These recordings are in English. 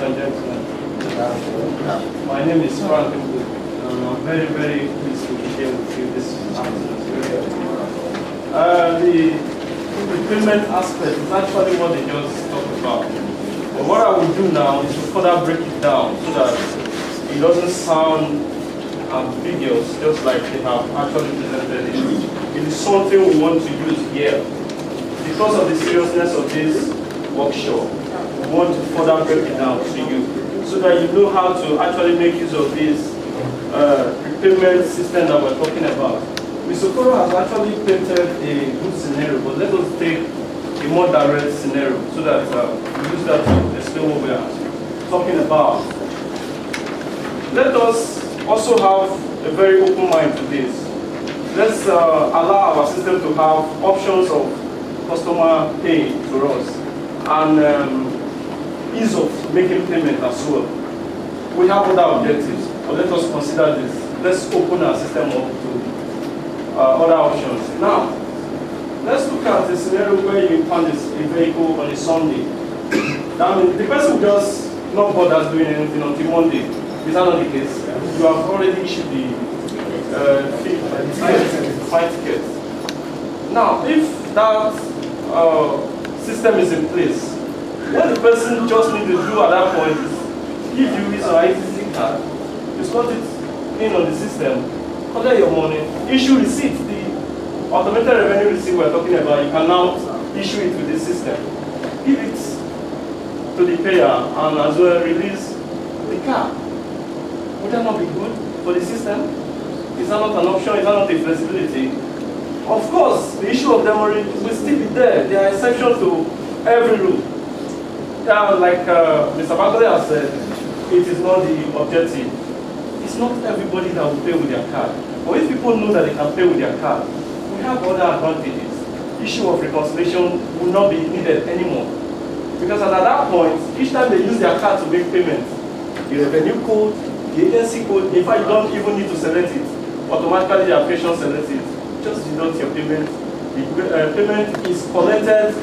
and gentlemen. My name is Frank. I'm very, very pleased to be here with you this afternoon. The payment aspect is actually what they just talked about. But what I will do now is to further break it down so that it doesn't sound ambiguous, just like they have actually presented it. It is something we want to use here. Because of the seriousness of this workshop, we want to further break it down to you so that you know how to actually make use of this prepayment system that we're talking about. Mr. Koro has actually painted a good scenario, but let us take a more direct scenario so that we use that to explain what we are talking about. Let us also have a very open mind to this. Let's allow our system to have options of customer paying for us and ease of making payment as well. We have other objectives, but let us consider this. Let's open our system up to other options. Now, let's look at a scenario where you found a vehicle on a Sunday. That means the person just not bother doing anything until Monday. Is that not the case? You have already issued the flight ticket. Now, if that system is in place, what the person just needs to do at that point is give you his ITC card, you slot it in on the system, collect your money, issue receipt, the automated revenue receipt we're talking about, you can now issue it with the system, give it to the payer, and as well release the car. Would that not be good for the system? Is that not an option? Is that not a flexibility? Of course, the issue of memory will still be there. There are exceptions to every rule. Like Mr. Bakole has said, it is not the objective. It's not everybody that will pay with their card. But if people know that they can pay with their card, we have other advantages. Issue of reconciliation will not be needed anymore. Because at that point, each time they use their card to make payments, the revenue code, the agency code, in fact, you don't even need to select it. Automatically, the application selects it. Just deduct your payment. The payment is collected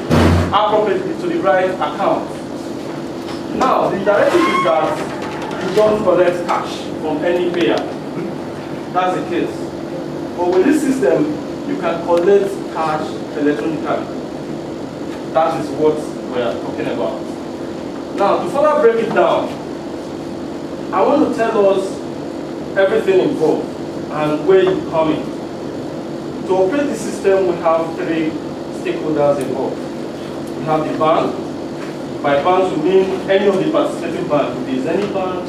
appropriately to the right account. Now, the directive is that you don't collect cash from any payer. That's the case. But with this system, you can collect cash electronically. That is what we are talking about. Now, to further break it down, I want to tell us everything involved and where you come in. To operate the system, we have 3 stakeholders involved. We have the bank. By banks, we mean any of the participating banks. If there's any bank,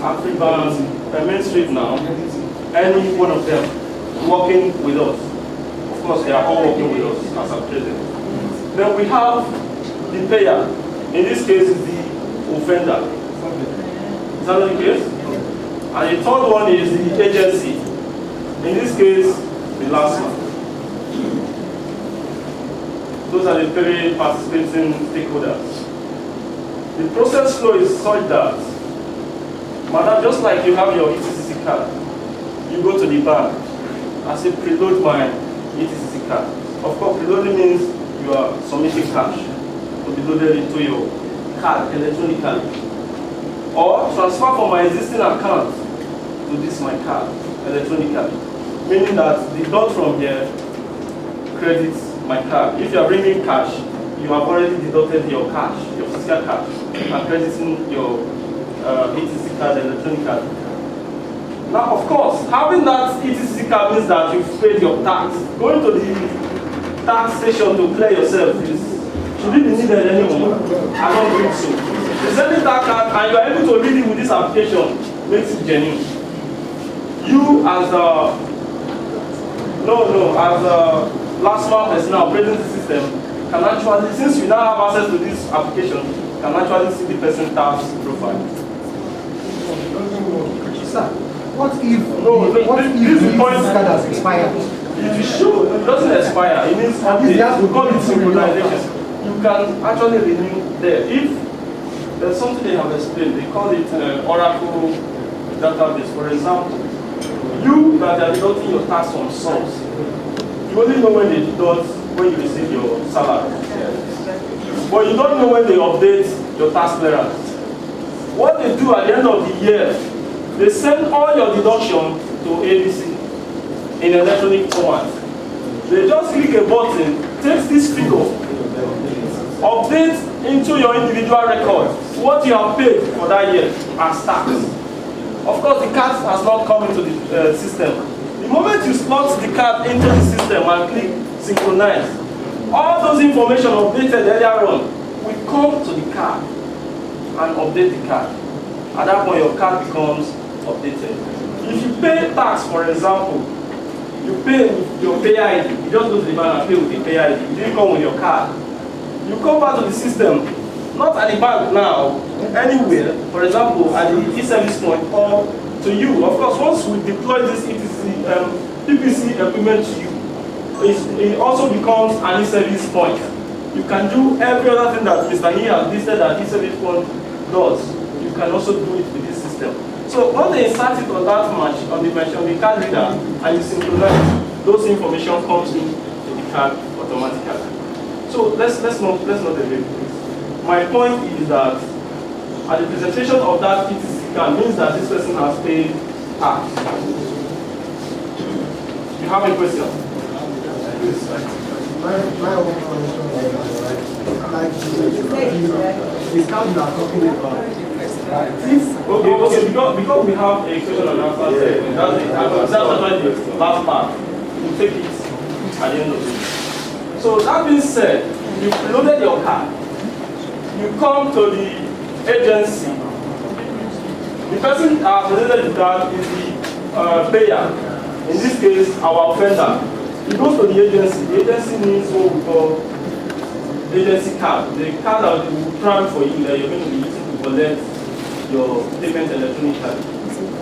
AfriBank, Main Street now, any one of them working with us. Of course, they are all working with us as a present. Then we have the payer. In this case, is the offender. Is that not the case? And the third one is the agency. In this case, the Lastma. Those are the 3 participating stakeholders. The process flow is such that, madam, just like you have your ETCC card, you go to the bank and say, preload my ETCC card. Of course, preloading means you are submitting cash to be loaded into your card electronically. Or transfer from my existing account to this my card electronically. Meaning that the dot from here credits my card. If you are bringing cash, you have already deducted your cash, your physical cash, and crediting your ETC card electronically. Now, of course, having that ETC card means that you've paid your tax. Going to the tax station to clear yourself should it be needed anymore? I don't think so. Presenting that card and you are able to read it with this application makes it genuine. You as Lastma person operating the system can actually, since you now have access to this application, can actually see the person's tax profile. Sir, what if this card has expired? It doesn't expire. It means we call it synchronization. You can actually renew there. If there's something they have explained, they call it Oracle database. For example, you that are deducting your tax on source, you only know when they deduct when you receive your salary. But you don't know when they update your tax clearance. What they do at the end of the year, they send all your deduction to ABC in electronic format. They just click a button, takes this figure, update into your individual record what you have paid for that year as tax. Of course, the card has not come into the system. The moment you slot the card into the system and click synchronize, all those information updated earlier on will come to the card and update the card. At that point, your card becomes updated. If you pay tax, for example, you pay with your pay ID. You just go to the bank and pay with the pay ID. You didn't come with your card. You come back to the system, not at the bank now, anywhere, for example, at the e-service point or to you. Of course, once we deploy this PPC equipment to you, it also becomes an e-service point. You can do every other thing that Mr. He has listed that e-service point does. You can also do it with this system. So when they insert it on that match, on the machine, on the card reader, and you synchronize, those information comes in to the card automatically. So let's not debate this. My point is that at the presentation of that PTC card means that this person has paid tax. You have a question? My own question is like the card you are talking about. Okay, because we have a question and answer segment, that's actually the last part. We'll take it at the end of it. So that being said, you've loaded your card. You come to the agency. The person presented the card is the payer. In this case, our offender. He goes to the agency. The agency needs what we call agency card. The card that will prime for you that you're going to be using to collect your payment electronically.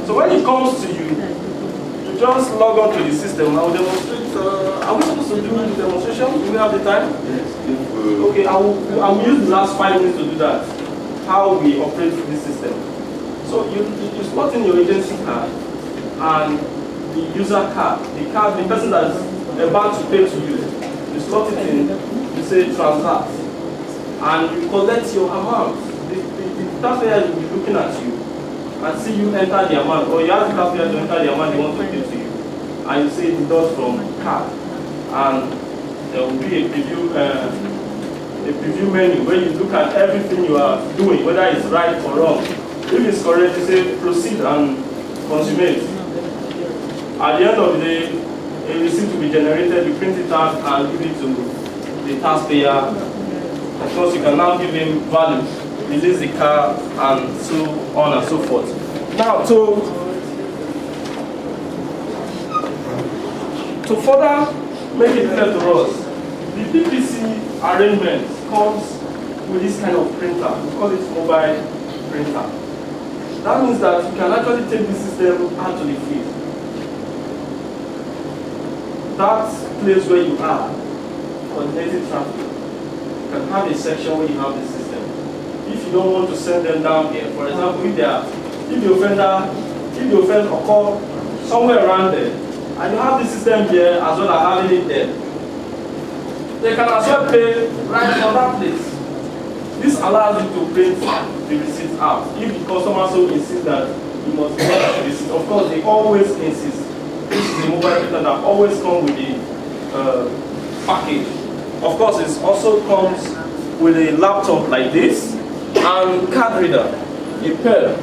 So when it comes to you, you just log on to the system. I will demonstrate. Are we supposed to do the demonstration? Do we have the time? Yes. Okay, I will use the last 5 minutes to do that. How we operate this system. So you slot in your agency card and the user card, the person that's about to pay to you. You slot it in, you say transact, and you collect your amount. The taxpayer will be looking at you and see you enter the amount, or you ask the taxpayer to enter the amount they want to pay to you, and you say deduct from card, and there will be a preview menu where you look at everything you are doing, whether it's right or wrong. If it's correct, you say proceed and consummate. At the end of the day, a receipt will be generated, you print it out and give it to the taxpayer. Of course, you can now give him value, release the car, and so on and so forth. Now, to further make it clear to us, the PPC arrangement comes with this kind of printer. We call it mobile printer. That means that you can actually take the system out to the field. That place where you are, coordinated traffic, you can have a section where you have the system. If you don't want to send them down here, for example, if the offense occurs somewhere around there, and you have the system here as well as having it there, they can as well pay right from that place. This allows you to print the receipt out. If the customer so insists that you must get the receipt, of course they always insist. This is a mobile printer that always comes with the package. Of course, it also comes with a laptop like this and card reader, a pen,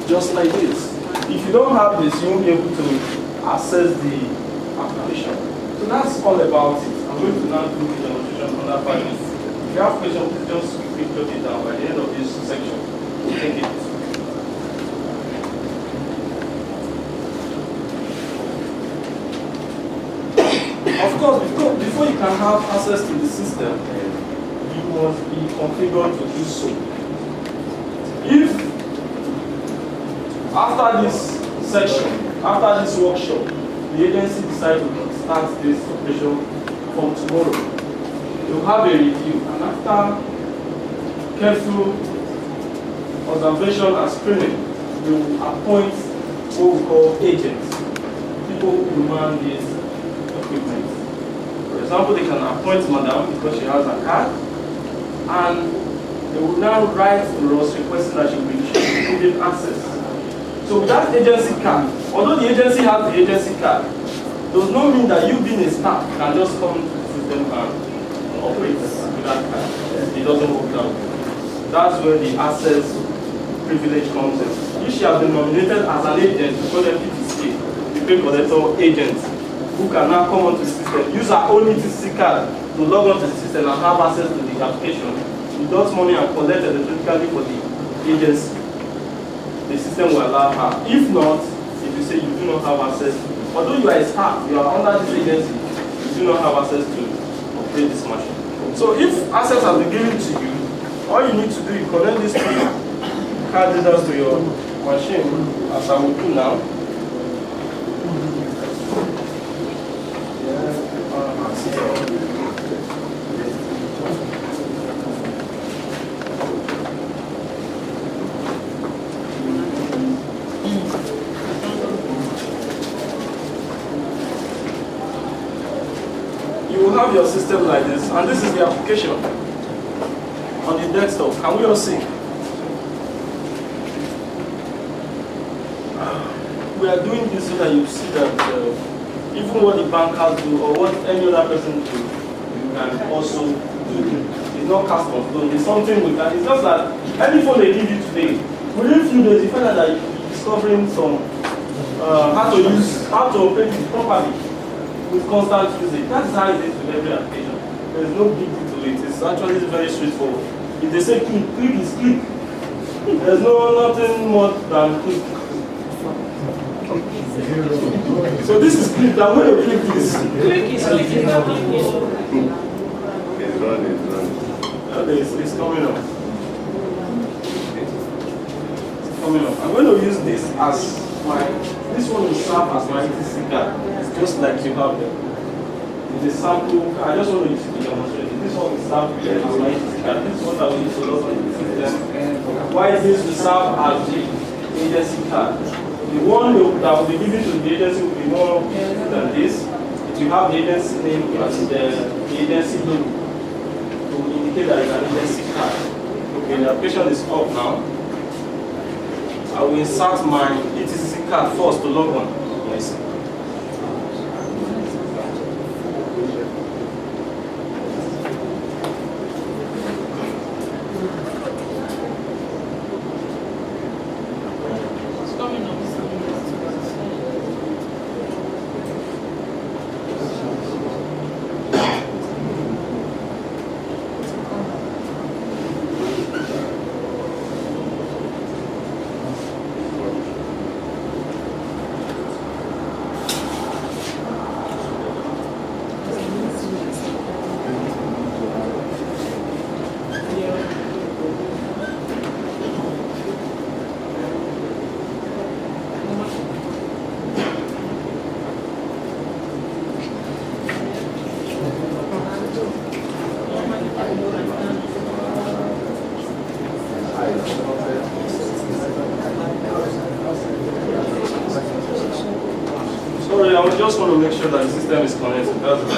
just like this. If you don't have this, you won't be able to access the application. So that's all about it. I'm going to now do the demonstration on that part. If you have questions, please just quickly jot it down by the end of this section. We'll take it. Of course, before you can have access to the system, you must be configured to do so. If after this section, after this workshop, the agency decides to start this operation from tomorrow, you'll have a review, and after careful observation and screening, we will appoint what we call agents, people who man this equipment. For example, they can appoint Madam because she has a card, and they will now write to us requesting that we should give them access. So with that agency card, although the agency has the agency card, does not mean that you being a staff can just come to the system and operate with that card. It doesn't work that way. That's where the access privilege comes in. If she has been nominated as an agent, we call them PTC, the pay collector agent, who can now come onto the system, use her own ETC card to log onto the system and have access to the application, without money and collect electronically for the agency. The system will allow her. If not, if you say you do not have access, although you are a staff, you are under this agency, you do not have access to operate this machine. So if access has been given to you, all you need to do is connect this card details to your machine, as I will do now. You will have your system like this, and this is the application on the desktop. Can we all see? We are doing this so that you see that even what the bankers do or what any other person do, you can also do. It's not cast on stone. It's something we can. It's just that any phone they give you today, within a few days you find out that you're discovering some how to operate it properly with constant usage. That's how it is with every application. There is no big deal to it. It's actually very straightforward. If they say click, click is click. There's nothing more than click. So this is click. I'm going to click this. Click is clicking. It's running. Okay, it's coming up. It's coming up. I'm going to use this as my. This one will serve as my ETC card. It's just like you have them. It's a sample. I just want to use it to demonstrate. This one will serve as my ETC card. This is what I will use to log on the system. Why is this will serve as the agency card? The one that will be given to the agency will be more than this. It will have the agency name and the agency logo to indicate that it's an agency card. Okay, the application is up now. I will insert my ETC card first to log on. Yes. Sorry, I just want to make sure that the system is connected. That's the